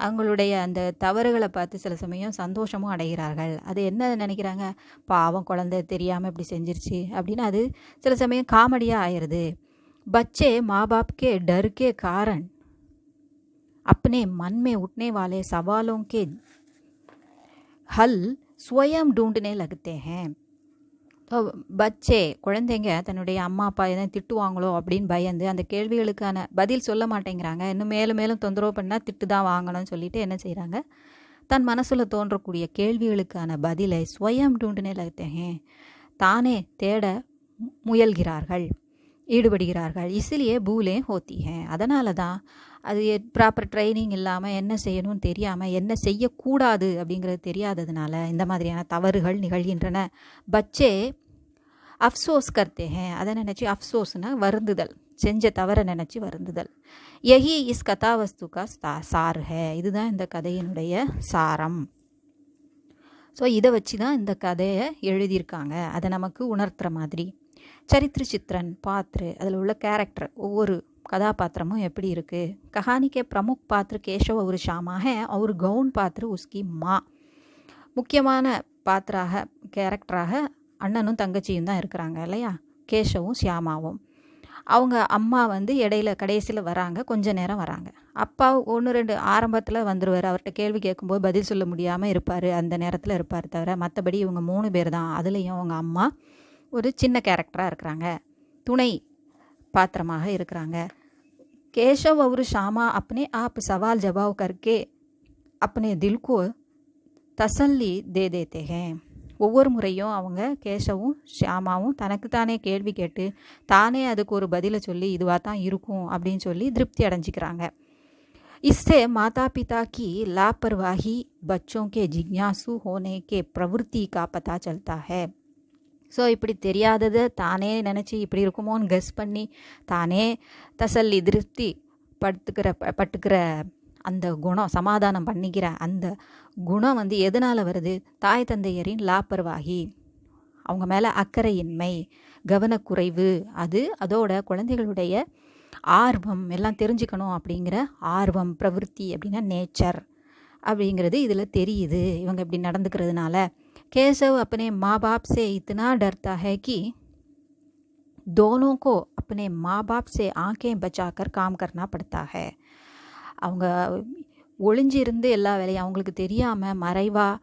அவங்களுடைய அந்த தவறுகளை பார்த்து சில சமயம் சந்தோஷமும் அடைகிறார்கள். அது என்ன நினைக்கிறாங்க, பாவம் குழந்தை தெரியாமல் இப்படி செஞ்சிருச்சு அப்படின்னு அது சில சமயம் காமெடியாக ஆயிடுது. बच्चे माँ बाप के डर के कारण अपने मन में उठने वाले सवालों के हल स्वयं ढूंढने लगते हैं. பச்சே, குழந்தைங்க தன்னுடைய அம்மா அப்பா எதாவது திட்டுவாங்களோ அப்படின்னு பயந்து அந்த கேள்விகளுக்கான பதில் சொல்ல மாட்டேங்கிறாங்க. இன்னும் மேலும் மேலும் தொந்தரவு பண்ணால் திட்டு தான் வாங்கணும்னு சொல்லிட்டு என்ன செய்கிறாங்க, தன் மனசில் தோன்றக்கூடிய கேள்விகளுக்கான பதிலை ஸ்வயம் ढूंढने लगते हैं, தானே தேட முயல்கிறார்கள், ஈடுபடுகிறார்கள். இசிலியே பூலே ஹோத்தி ஹே. அதனால தான் அது ப்ராப்பர் ட்ரைனிங் இல்லாமல் என்ன செய்யணும்னு தெரியாமல், என்ன செய்யக்கூடாது அப்படிங்கிறது தெரியாததுனால இந்த மாதிரியான தவறுகள் நிகழ்கின்றன. பச்சே அஃப்சோஸ் கர்த்தே ஹே. அதை நினச்சி, அஃப்சோஸ்னா வருந்துதல், செஞ்ச தவறை நினச்சி வருந்துதல். யஹி இஸ் கதாவஸ்து கா சார் ஹே. இதுதான் இந்த கதையினுடைய சாரம். ஸோ இதை வச்சு தான் இந்த கதையை எழுதியிருக்காங்க, அதை நமக்கு உணர்த்துற மாதிரி. சரித்திர சித்திரன் பாத்திர, அதில் உள்ள கேரக்டர், ஒவ்வொரு கதாபாத்திரமும் எப்படி இருக்குது. कहानी के प्रमुख पात्र केशव और श्यामा है और गौण पात्र उसकी माँ. முக்கியமான பாத்திராக, கேரக்டராக அண்ணனும் தங்கச்சியும் தான் இருக்கிறாங்க இல்லையா, கேஷவும் ஷியாமாவும். அவங்க அம்மா இடையில கடைசியில் வராங்க, கொஞ்ச நேரம் வராங்க. அப்பா 1-2 ஆரம்பத்தில் வந்துடுவார். அவர்கிட்ட கேள்வி கேட்கும்போது பதில் சொல்ல முடியாமல் இருப்பார், அந்த நேரத்தில் இருப்பார். தவிர மற்றபடி இவங்க 3 பேர் தான். அதுலேயும் அவங்க அம்மா ஒரு சின்ன கேரக்டராக இருக்கிறாங்க, துணை பாத்திரமாக இருக்கிறாங்க. केशव और श्यामा अपने आप सवाल जवाब करके अपने दिल को तसल्ली दे देते हैं. ஒவ்வொரு முறையும் அவங்க கேஷவும் ஷியாமாவும் தனக்குத்தானே கேள்வி கேட்டு தானே அதுக்கு ஒரு பதிலை சொல்லி இதுவாக தான் இருக்கும் அப்படின்னு சொல்லி திருப்தி அடைஞ்சிக்கிறாங்க. इससे माता पिता की लापरवाही बच्चों के जिज्ञासु होने के प्रवृत्ति का पता चलता है. ஸோ இப்படி தெரியாததை தானே நினச்சி இப்படி இருக்குமோன்னு கெஸ் பண்ணி தானே தசல்லி, திருப்தி பட்டுக்கிற அந்த குணம், சமாதானம் பண்ணிக்கிற அந்த குணம் எதனால் வருது, தாய் தந்தையரின் லாப்பர்வாகி, அவங்க மேலே அக்கறையின்மை, கவனக்குறைவு, அதோட குழந்தைகளுடைய ஆர்வம், எல்லாம் தெரிஞ்சுக்கணும் அப்படிங்கிற ஆர்வம், பிரவருத்தி அப்படின்னா நேச்சர் அப்படிங்கிறது இதில் தெரியுது இவங்க இப்படி நடந்துக்கிறதுனால. केशव अपने माँ बाप से इतना डरता है कि दोनों को अपने माँ बाप से आंखें बचाकर काम करना पड़ता है. அவங்க ஒளிஞ்சிருந்து எல்லா வேலையும் அவங்களுக்கு தெரியாமல் மறைவாக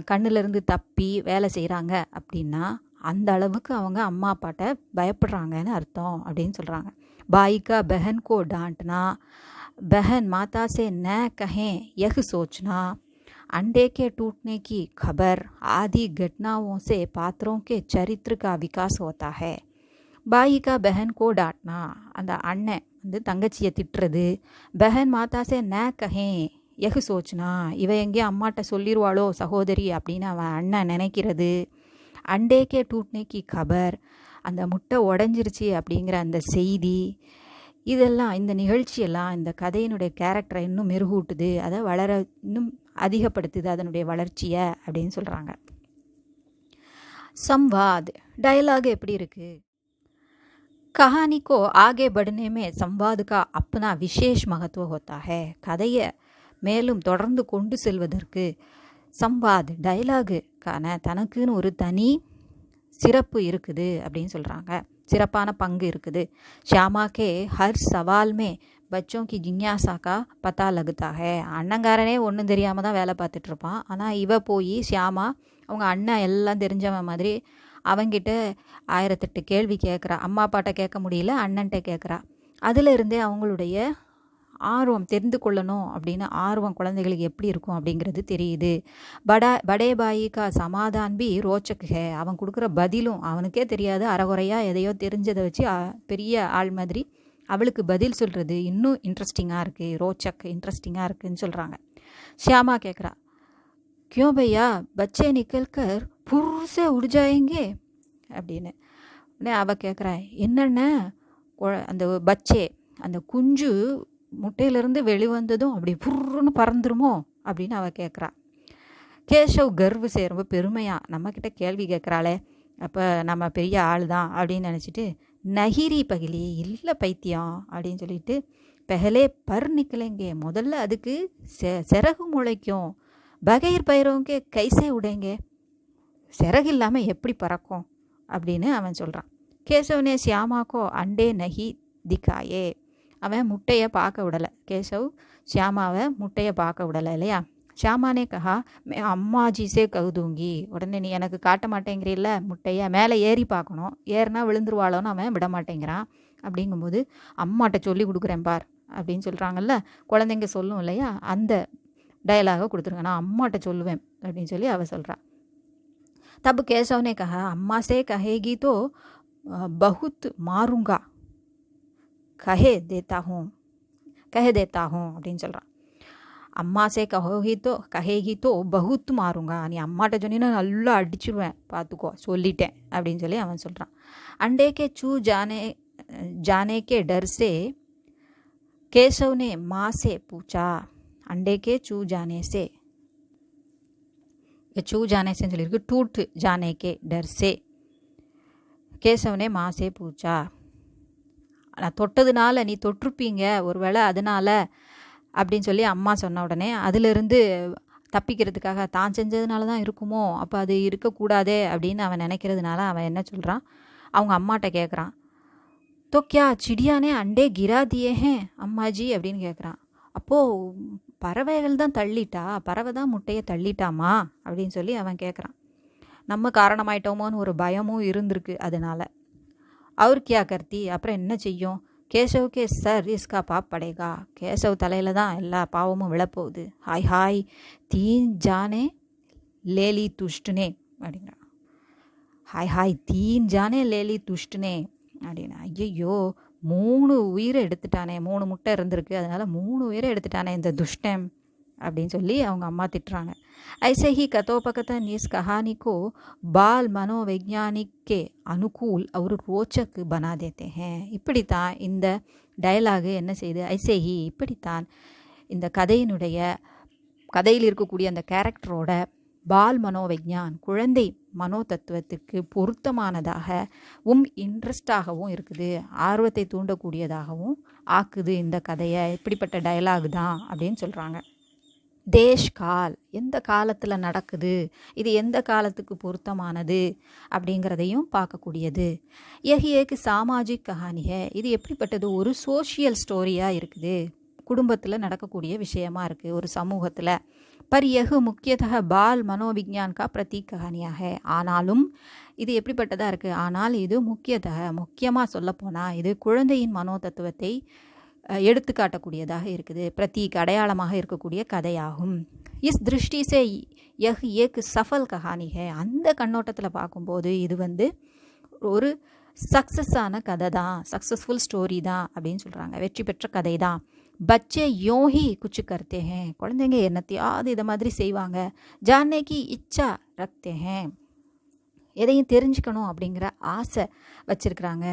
கண்ணிலிருந்து தப்பி வேலை செய்கிறாங்க அப்படின்னா அந்த அளவுக்கு அவங்க அம்மா அப்பாட்ட பயப்படுறாங்கன்னு அர்த்தம் அப்படின்னு சொல்கிறாங்க. பாயிக்கா பெஹன் கோ டாंटना, बहन माता से न कहें यह सोचना, अंडे के टूटने की खबर आदि घटनाओं से पात्रों के चरित्र का विकास होता है. बाई का बहन को डांटना, அந்த அண்ணன் தங்கச்சியை திட்டுறது, बहन माता से न कहें यह सोचना, இவ எங்கேயும் அம்மாட்ட சொல்லிடுவாளோ சகோதரி அப்படின்னு அவன் அண்ணன் நினைக்கிறது. अंडे के टूटने की खबर, அந்த முட்டை உடஞ்சிருச்சு அப்படிங்கிற அந்த செய்தி, இதெல்லாம், இந்த நிகழ்ச்சியெல்லாம் இந்த கதையினுடைய கேரக்டரை இன்னும் மெருகூட்டுது, அதை இன்னும் அதிகப்படுத்துது அதனுடைய வளர்ச்சியை அப்படின்னு சொல்கிறாங்க. சம்வாத், டயலாக் எப்படி இருக்குது. कहानी को आगे बढ़ने में संवाद का अपना विशेष महत्व होता है. கதையை மேலும் தொடர்ந்து கொண்டு செல்வதற்கு சம்வாத் டயலாகுக்கான தனக்குன்னு ஒரு தனி சிறப்பு இருக்குது அப்படின்னு சொல்கிறாங்க. சிறப்பான பங்கு இருக்குது. ஷியாமா கே ஹர் சவால் மே பச்சோं की जिज्ञासा का पता लगता है. அண்ணங்காரனே ஒன்றும் தெரியாமல் தான் வேலை பார்த்துட்டு இருப்பான். ஆனால் இவ போய் ஷியாமா அவங்க அண்ணன் எல்லாம் தெரிஞ்சவன் மாதிரி அவங்கிட்ட 1008 கேள்வி கேட்குறா. அம்மா அப்பாட்ட கேட்க முடியல, அண்ணன்ட்ட கேட்குறா. அதிலிருந்தே அவங்களுடைய ஆர்வம் தெரிந்து கொள்ளணும் அப்படின்னு ஆர்வம் குழந்தைகளுக்கு எப்படி இருக்கும் அப்படிங்கிறது தெரியுது. படே பாயி கா சமாதான் பி ரோச்சக் ஹே. அவன் கொடுக்குற பதிலும் அவனுக்கே தெரியாது, அறகுறையாக எதையோ தெரிஞ்சதை வச்சு பெரிய ஆள் மாதிரி அவளுக்கு பதில் சொல்கிறது இன்னும் இன்ட்ரெஸ்டிங்காக இருக்குது. ரோச்சக் இன்ட்ரெஸ்டிங்காக இருக்குதுன்னு சொல்கிறாங்க. ஷியாமா கேட்குறா, क्यों भैया बच्चे निकल कर फुर से उड़ जाएंगे அப்படின்னு. உடனே அவள் கேட்குறா, என்னென்ன அந்த பச்சே அந்த குஞ்சு முட்டையிலேருந்து வெளிவந்ததும் அப்படி புர்ன்னு பறந்துருமோ அப்படின்னு அவள் கேட்குறா. கேஷவ் கர்வ் சே ரொம்ப பெருமையாக நம்மக்கிட்ட கேள்வி கேட்குறாளே, அப்போ நம்ம பெரிய ஆள் தான் அப்படின்னு நினச்சிட்டு, நகிரி பகிலி இல்லை பைத்தியம் அப்படின்னு சொல்லிட்டு, பெஹலே பர் நிக்கலைங்க முதல்ல அதுக்கு சிறகு முளைக்கும், பகைர் பயிரோங்க கைசே உடைங்க சிறகு இல்லாமல் எப்படி பறக்கும் அப்படின்னு அவன் சொல்கிறான். கேசவனே ஷியாமாக்கோ அண்டே நகி திக்காயே. அவன் முட்டையை பார்க்க விடலை. கேசவ் ஷியாமாவை முட்டையை பார்க்க விடலை இல்லையா. ஷியாமானே கஹா மே அம்மாஜிசே கவுதூங்கி. உடனே நீ எனக்கு காட்ட மாட்டேங்கிறீல்ல முட்டையை, மேலே ஏறி பார்க்கணும், ஏறினா விழுந்துருவாளோன்னு அவன் விட மாட்டேங்கிறான். அப்படிங்கும்போது அம்மாட்ட சொல்லி கொடுக்குறேன் பார் அப்படின்னு சொல்கிறாங்கல்ல, குழந்தைங்க சொல்லும் இல்லையா, அந்த டயலாக கொடுத்துருங்க, நான் அம்மாட்ட சொல்லுவேன் அப்படின்னு சொல்லி அவள் சொல்கிறா. तब केशव ने कहा अम्मा से कहेगी तो बहुत मारूंगा, कह देता हूँ அப்படின்னு சொல்கிறான். அம்மா சே கஹேகி தோ பகுத் மாறுங்கா, நீ அம்மாட்ட சொன்னீன்னா நல்லா அடிச்சிடுவேன் பார்த்துக்கோ சொல்லிட்டேன் அப்படின்னு சொல்லி அவன் சொல்கிறான். अंडे के चू जाने के डर से केशव ने माँ से पूछा. अंडे के चू जाने से சொல்லியிருக்கு, டூட் ஜானே கே டர் சே கேசவனே மாசே பூச்சா. நான் தொட்டதுனால நீ தொட்டிருப்பீங்க ஒருவேளை அதனால அப்படின்னு சொல்லி அம்மா சொன்ன உடனே அதிலிருந்து தப்பிக்கிறதுக்காக தான் செஞ்சதுனால தான் இருக்குமோ, அப்போ அது இருக்கக்கூடாதே அப்படின்னு அவன் நினைக்கிறதுனால அவன் என்ன சொல்கிறான், அவங்க அம்மாட்ட கேட்குறான். तो क्या चिड़िया ने अंडे गिरा दिए हैं अम्मा जी அப்படின்னு கேட்குறான். அப்போது பறவைகள் தான் தள்ளிட்டா, பறவை தான் முட்டையை தள்ளிட்டாமா அப்படின்னு சொல்லி அவன் கேட்குறான். நம்ம காரணமாயிட்டோமோன்னு ஒரு பயமும் இருந்திருக்கு அதனால. அவர் கியா கர்த்தி, அப்புறம் என்ன செய்யும், கேசவுக்கே சர் இஸ்கா பாப் படேகா, கேசவ் தலையில் தான் எல்லா பாவமும் விழப்போகுது. ஹாய் ஹாய் தீன் ஜானே லேலி துஷ்டுனே அப்படிங்கிறான். ஹாய் ஹாய் தீன் ஜானே லேலி துஷ்டுனே அப்படின்னா, ஐயோ 3 உயிரை எடுத்துட்டானே, 3 முட்டை இருந்திருக்கு அதனால் 3 உயிரை எடுத்துட்டானே இந்த துஷ்டன் அப்படின்னு சொல்லி அவங்க அம்மா திட்டுறாங்க. ऐसे ही कथोपकथन इस कहानी को बाल मनोवैज्ञानिक के अनुकूल और रोचक बना देते हैं. இப்படித்தான் இந்த டயலாகு என்ன செய்யுது, ஐசே ஹி இப்படித்தான் இந்த கதையில் இருக்கக்கூடிய அந்த கேரக்டரோட பால் மனோவிஞ்ஞான் குழந்தை மனோ தத்துவத்திற்கு பொருத்தமானதாகவும் இன்ட்ரெஸ்டாகவும் இருக்குது, ஆர்வத்தை தூண்டக்கூடியதாகவும் ஆக்குது இந்த கதையை. எப்படிப்பட்ட டயலாகு தான் அப்படின்னு சொல்கிறாங்க. தேஷ் கால் எந்த காலத்தில் நடக்குது, இது எந்த காலத்துக்கு பொருத்தமானது அப்படிங்கிறதையும் பார்க்கக்கூடியது. யஹி ஏக் சாமாஜிக் கஹானியை, இது எப்படிப்பட்டது, ஒரு சோஷியல் ஸ்டோரியாக இருக்குது, குடும்பத்தில் நடக்கக்கூடிய விஷயமா இருக்குது ஒரு சமூகத்தில். பர் யஹ் முக்கியத்தக பால் மனோவிஞ்ஞான் கா பிரதீக் கஹானியாக है. ஆனாலும் இது எப்படிப்பட்டதாக இருக்குது, ஆனால் இது முக்கியமாக சொல்லப்போனால் இது குழந்தையின் மனோ தத்துவத்தை எடுத்துக்காட்டக்கூடியதாக இருக்குது, பிரதீக் அடையாளமாக இருக்கக்கூடிய கதையாகும். இஸ் திருஷ்டி சே யஹ் ஏக் சஃபல் கஹானி ஹே. அந்த கண்ணோட்டத்தில் பார்க்கும்போது இது ஒரு சக்ஸஸான கதை தான், சக்ஸஸ்ஃபுல் ஸ்டோரி தான் அப்படின்னு சொல்கிறாங்க, வெற்றி பெற்ற கதை தான். பச்சே யோஹி குச்சு கர்த்தே ஹேன், குழந்தைங்க என்னத்தையாவது இதை மாதிரி செய்வாங்க. ஜானே கி இச்சா ரக்தே ஹேன், எதையும் தெரிஞ்சுக்கணும் அப்படிங்கிற ஆசை வச்சிருக்கிறாங்க.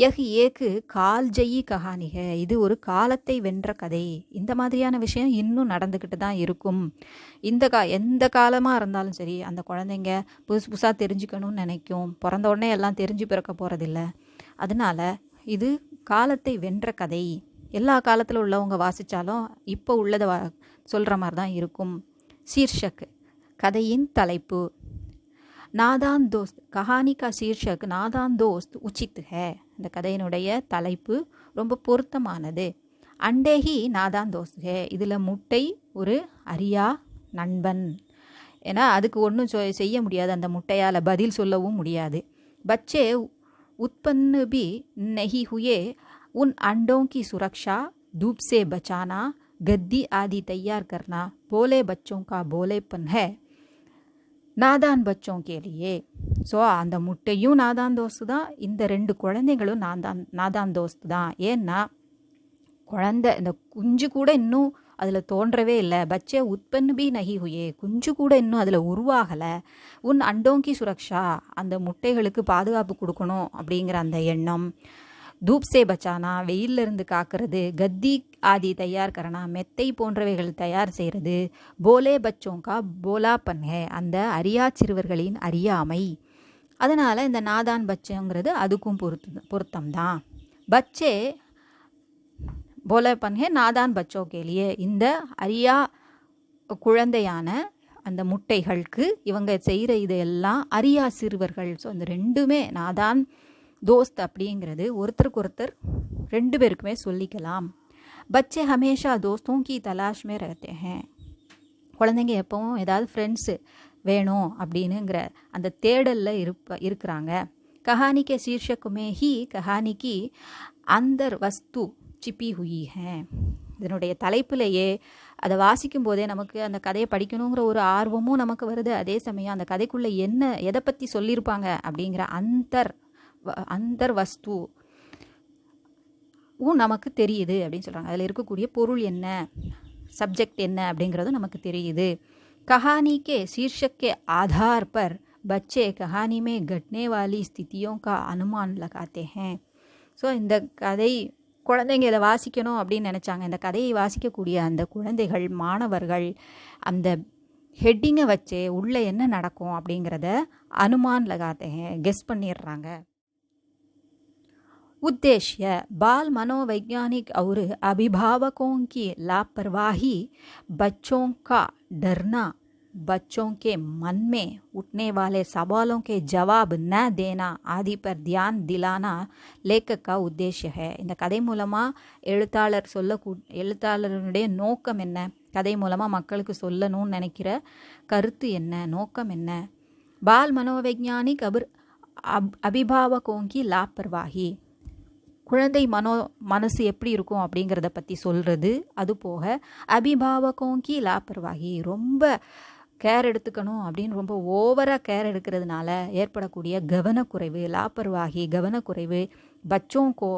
யஹ் ஏக்கு கால் ஜெயி கஹானிக, இது ஒரு காலத்தை வென்ற கதை. இந்த மாதிரியான விஷயம் இன்னும் நடந்துக்கிட்டு தான் இருக்கும். எந்த காலமாக இருந்தாலும் சரி அந்த குழந்தைங்க புதுசாக தெரிஞ்சுக்கணும்னு நினைக்கும். பிறந்த உடனே எல்லாம் தெரிஞ்சு பிறக்க போகிறதில்ல. அதனால் இது காலத்தை வென்ற கதை. எல்லா காலத்தில் உள்ளவங்க வாசித்தாலும் இப்போ உள்ளதை சொல்கிற மாதிரி தான் இருக்கும். சீர்ஷக், கதையின் தலைப்பு. நாதான் தோஸ்த், கஹானி கா சீர்ஷக் நாதான் தோஸ்த் உச்சித் ஹே. இந்த கதையினுடைய தலைப்பு ரொம்ப பொருத்தமானது. அண்டேஹி நாதான் தோஸ்த் ஹே. இதில் முட்டை ஒரு அரியா நண்பன். ஏன்னா அதுக்கு ஒன்றும் செய்ய முடியாது, அந்த முட்டையால் பதில் சொல்லவும் முடியாது. பச்சே उत्पन्न भी नहीं हुए, उन अंडों की सुरक्षा, धूप से बचाना, गद्दी आदि तैयार करना भोले बच्चों का भोलेपन है நாதான் பச்சோं के लिए. ஸோ அந்த முட்டையும் நாதான் தோஸ்து தான், இந்த 2 குழந்தைகளும் நாதான் தோஸ்து தான். ஏன்னா குழந்தை இந்த குஞ்சு கூட இன்னும் அதில் தோன்றவே இல்லை. பச்சே உற்பன்னு பி நகி ஹுயே, குஞ்சு கூட இன்னும் அதில் உருவாகலை. உன் அண்டோங்கி சுரக்ஷா, அந்த முட்டைகளுக்கு பாதுகாப்பு கொடுக்கணும் அப்படிங்கிற அந்த எண்ணம். தூப் சே பச்சானா, வெயிலிருந்து காக்கிறது. கத்தி ஆதி தயார் கரணா, மெத்தை போன்றவைகள் தயார் செய்கிறது. போலே பச்சோங்கா போலா பன்ஹே, அந்த அரியா சிறுவர்களின் அறியாமை. அதனால் இந்த நாதான் பச்சைங்கிறது அதுக்கும் பொருத்தம்தான். பச்சே போலேப்பன் ஹே நாதான் பச்சோ கேலியே, இந்த அரியா குழந்தையான அந்த முட்டைகளுக்கு இவங்க செய்கிற இதையெல்லாம் அரியா சிறுவர்கள். ஸோ இந்த 2மே நாதான் தோஸ்த் அப்படிங்கிறது ஒருத்தருக்கு ஒருத்தர் 2 பேருக்குமே சொல்லிக்கலாம். பச்சே ஹமேஷா தோஸ்தோं की तलाश में रहते हैं. குழந்தைங்க எப்பவும் ஏதாவது ஃப்ரெண்ட்ஸு வேணும் அப்படின்னுங்கிற அந்த தேடலில் இருக்கிறாங்க. கஹானி கே शीर्षक में ही कहानी की अंदर वस्तु சிப்பி ஹுயி ஹே. இதனுடைய தலைப்பிலேயே அதை வாசிக்கும் போதே நமக்கு அந்த கதையை படிக்கணுங்கிற ஒரு ஆர்வமும் நமக்கு வருது. அதே சமயம் அந்த கதைக்குள்ளே எதை பற்றி சொல்லியிருப்பாங்க அப்படிங்கிற அந்தர் வஸ்து நமக்கு தெரியுது அப்படின்னு சொல்கிறாங்க. அதில் இருக்கக்கூடிய பொருள் என்ன, சப்ஜெக்ட் என்ன அப்படிங்கிறதும் நமக்கு தெரியுது. कहानी के शीर्षक के आधार पर बच्चे कहानी में घटने वाली स्थितियों का अनुमान लगाते हैं. ஸோ இந்த கதை குழந்தைங்க இதை வாசிக்கணும் அப்படின்னு நினச்சாங்க. இந்த கதையை வாசிக்கக்கூடிய அந்த குழந்தைகள், மாணவர்கள் அந்த ஹெட்டிங்கை வச்சே உள்ளே என்ன நடக்கும் அப்படிங்கிறத அனுமான் லகாத்தே हैं, கெஸ் பண்ணிடுறாங்க. उद्देश्य, बाल मनोवैज्ञानिक और अभिभावकों की लापरवाही, बच्चों का डरना, बच्चों के मन में उठने वाले सवालों के जवाब न देना आदि पर ध्यान दिलाना लेखक का उद्देश्य है. இந்த கதை மூலமாக எழுத்தாளருடைய நோக்கம் என்ன, கதை மூலமாக மக்களுக்கு சொல்லணும்னு நினைக்கிற கருத்து என்ன, நோக்கம் என்ன. பால் மனோவைஜானிக் அபிபாவகோं की लापरवाही, குழந்தை மனசு எப்படி இருக்கும் அப்படிங்கிறத பற்றி சொல்கிறது. அது போக அபிபாவகோங்கி லாப்பர்வாகி, ரொம்ப கேர் எடுத்துக்கணும் அப்படின்னு ரொம்ப ஓவராக கேர் எடுக்கிறதுனால ஏற்படக்கூடிய கவனக்குறைவு, லாப்பர்வாகி கவனக்குறைவு. பச்சோங்கோ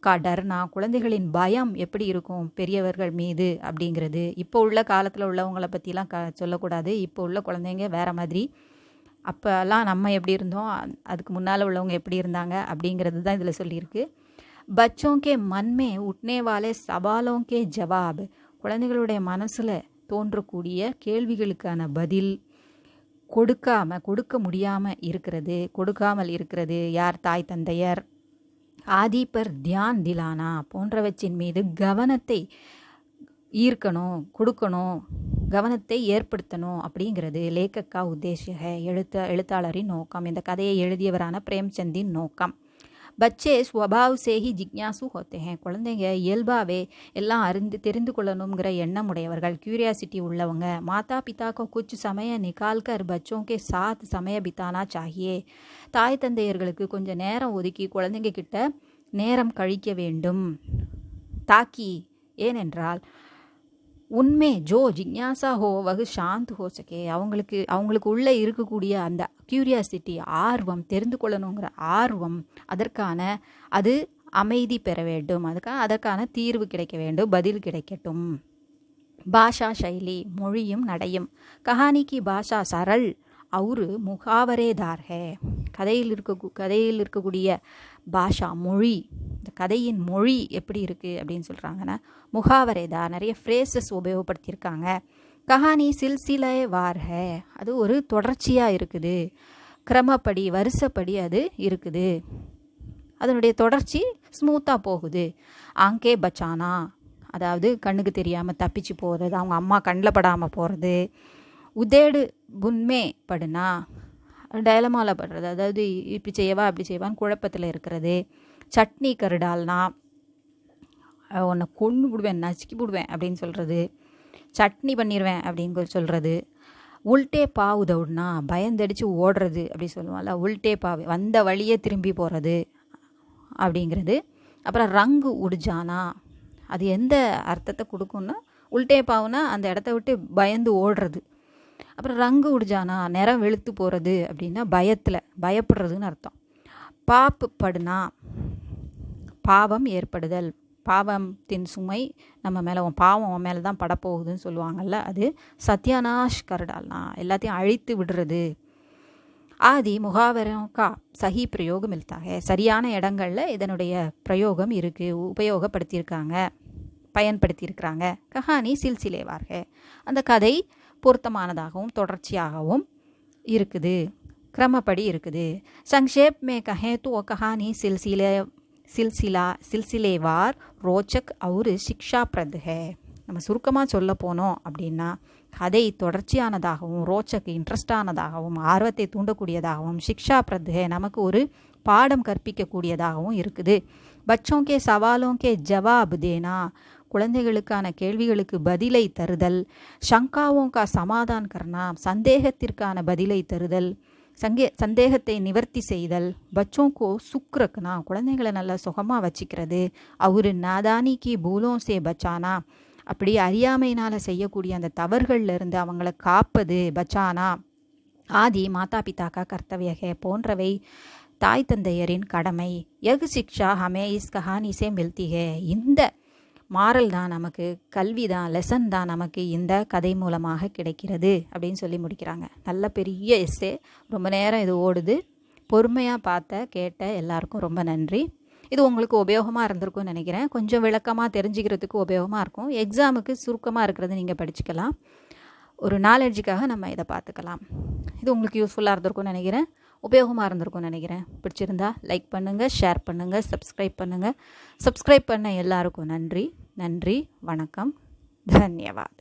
கா டர்னா, குழந்தைகளின் பயம் எப்படி இருக்கும் பெரியவர்கள் மீது அப்படிங்கிறது. இப்போ உள்ள காலத்தில் உள்ளவங்களை பற்றிலாம் சொல்லக்கூடாது. இப்போ உள்ள குழந்தைங்க வேறு மாதிரி. அப்போல்லாம் நம்ம எப்படி இருந்தோம், அதுக்கு முன்னால் உள்ளவங்க எப்படி இருந்தாங்க அப்படிங்கிறது தான் இதில் சொல்லியிருக்கு. बच्चों के मन में उठने वाले सवालों के जवाब, குழந்தைகளுடைய மனசில் தோன்றக்கூடிய கேள்விகளுக்கான பதில் கொடுக்காமல் இருக்கிறது யார், தாய் தந்தையர். ஆதி பர் தியான் திலானா, போன்றவற்றின் மீது கவனத்தை ஈர்க்கணும், கொடுக்கணும், கவனத்தை ஏற்படுத்தணும் அப்படிங்கிறது லேக்கக்கா உத்தேசிய எழுத்தாளரின் நோக்கம். இந்த கதையை எழுதியவரான பிரேம்சந்தின் நோக்கம். பச்சே ஸ்வபாவ் சேஹி ஜிக்யாசு ஹோத்தே ஹே, குழந்தைங்க இயல்பாகவே எல்லாம் தெரிந்து கொள்ளணுங்கிற எண்ணம் உடையவர்கள், கியூரியாசிட்டி உள்ளவங்க. மாதா பிதா கோ குச் சமய நிகால் கர் பச்சோं के साथ समय बिताना चाहिए. தாய் தந்தையர்களுக்கு கொஞ்சம் நேரம் ஒதுக்கி குழந்தைங்க கிட்ட நேரம் கழிக்க வேண்டும். தாக்கி, ஏனென்றால் உண்மை ஜோ ஜிக்யாசா ஹோ வகு சாந்த் ஹோ சகே, அவங்களுக்கு உள்ளே இருக்கக்கூடிய அந்த கியூரியாசிட்டி, ஆர்வம், தெரிந்து கொள்ளணுங்கிற ஆர்வம், அது அமைதி பெற வேண்டும், அதற்கான தீர்வு கிடைக்க வேண்டும், பதில் கிடைக்கட்டும். பாஷா சைலி, மொழியும் நடையும். கஹானிக்கு பாஷா சரள் அவுரு முகாவரேதார் ஹே, கதையில் இருக்கக்கூடிய பாஷா மொழி, இந்த கதையின் மொழி எப்படி இருக்குது அப்படின்னு சொல்கிறாங்கன்னா முகாவரேதார், நிறைய ஃப்ரேசஸ் உபயோகப்படுத்தியிருக்காங்க. கஹானி சில்சிலே வார் ஹே, அது ஒரு தொடர்ச்சியாக இருக்குது, கிரமப்படி வரிசைப்படி அது இருக்குது. அதனுடைய தொடர்ச்சி ஸ்மூத்தாக போகுது. ஆங்கே பச்சானா, அதாவது கண்ணுக்கு தெரியாமல் தப்பிச்சு போகிறது, அவங்க அம்மா கண்ணில் படாமல் போகிறது. உதேடு புன்மே படுனா, டயலமாவில் படுறது, அதாவது இப்படி செய்யவா அப்படி செய்வான்னு குழப்பத்தில் இருக்கிறது. சட்னி கருடால்னா, உன்னை கொண்டு விடுவேன், நசுக்கி விடுவேன் அப்படின்னு சொல்கிறது. சட்னி பண்ணிடுவேன் அப்படின்னு சொல்கிறது. உல்டே பாவு தவுடுனா, பயந்தடிச்சு ஓடுறது அப்படி சொல்லுவாங்கல்ல, உல்டே பாவு, வந்த வழியே திரும்பி போகிறது அப்படிங்கிறது. அப்புறம் ரங்கு உடுஜானா, அது எந்த அர்த்தத்தை கொடுக்கும்னா, உல்டே பாவுனா அந்த இடத்த விட்டு பயந்து ஓடுறது. அப்புறம் ரங்கு உடுஜானா, நிறம் வெளுத்து போகிறது அப்படின்னா பயப்படுறதுன்னு அர்த்தம். பாப்பு படுனா, பாவம் ஏற்படுதல், பாவத்தின் சுமை நம்ம மேலே, பாவம் அவன் மேலே தான் படப்போகுதுன்னு சொல்லுவாங்கள்ல, அது. சத்யானாஷ் கருடால்னா, எல்லாத்தையும் அழித்து விடுறது. ஆதி முகாவரம் கா சஹி பிரயோகம் மில்தாக, சரியான இடங்களில் இதனுடைய பிரயோகம் இருக்குது, உபயோகப்படுத்தியிருக்காங்க, பயன்படுத்தியிருக்கிறாங்க. கஹானி சில்சிலேவார்க, அந்த கதை பொருத்தமானதாகவும் தொடர்ச்சியாகவும் இருக்குது, கிரமப்படி இருக்குது. சங்ஷேப் மே கஹே தோ கஹானி சில்சிலேவார் ரோச்சக் அவுரு சிக்ஷாப்ரத் ஹே. நம்ம சுருக்கமாக சொல்ல போனோம் அப்படின்னா, கதை தொடர்ச்சியானதாகவும் ரோச்சக் இன்ட்ரெஸ்டானதாகவும் ஆர்வத்தை தூண்டக்கூடியதாகவும் சிக்ஷாப்ரத் ஹே, நமக்கு ஒரு பாடம் கற்பிக்கக்கூடியதாகவும் இருக்குது. பச்சோங்கே சவாலோங்கே ஜவாப் தேனா, குழந்தைகளுக்கான கேள்விகளுக்கு பதிலை தருதல். ஷங்காவோங்கா சமாதான் கர்னா, சந்தேகத்திற்கான பதிலை தருதல், சந்தேகத்தை நிவர்த்தி செய்தல். பச்சோங்கோ சுக்ரக்னா, குழந்தைகளை நல்லா சுகமாக வச்சுக்கிறது. அவரு நாதானிக்கு பூலோசே பச்சானா, அப்படி அறியாமையினால் செய்யக்கூடிய அந்த தவறுகளில் இருந்து அவங்கள காப்பது, பச்சானா. ஆதி மாதா பிதாக்கா கர்த்தவியகே, போன்றவை தாய் தந்தையரின் கடமை. யகு சிக்ஷா ஹமே இஸ் கஹானிசே மில்திகே, இந்த மாரல் தான் நமக்கு, கல்வி தான், லெசன் தான் நமக்கு இந்த கதை மூலமாக கிடைக்கிறது அப்படின்னு சொல்லி முடிக்கிறாங்க. நல்ல பெரிய எஸ்ஸே, ரொம்ப நேரம் இது ஓடுது. பொறுமையாக பார்த்த கேட்ட எல்லாருக்கும் ரொம்ப நன்றி. இது உங்களுக்கு உபயோகமாக இருந்திருக்கும்னு நினைக்கிறேன். கொஞ்சம் விளக்கமாக தெரிஞ்சுக்கிறதுக்கு உபயோகமாக இருக்கும். எக்ஸாமுக்கு சுருக்கமாக இருக்கிறது நீங்கள் படிச்சுக்கலாம். ஒரு நாலெட்ஜுக்காக நம்ம இதை பார்த்துக்கலாம். இது உங்களுக்கு யூஸ்ஃபுல்லாக இருந்திருக்கும்னு நினைக்கிறேன், உபயோகமாக இருந்திருக்கும்னு நினைக்கிறேன். பிடிச்சிருந்தா லைக் பண்ணுங்கள், ஷேர் பண்ணுங்கள், சப்ஸ்கிரைப் பண்ணுங்கள். சப்ஸ்கிரைப் பண்ண எல்லாருக்கும் நன்றி. நன்றி, வணக்கம், தன்யவாத்.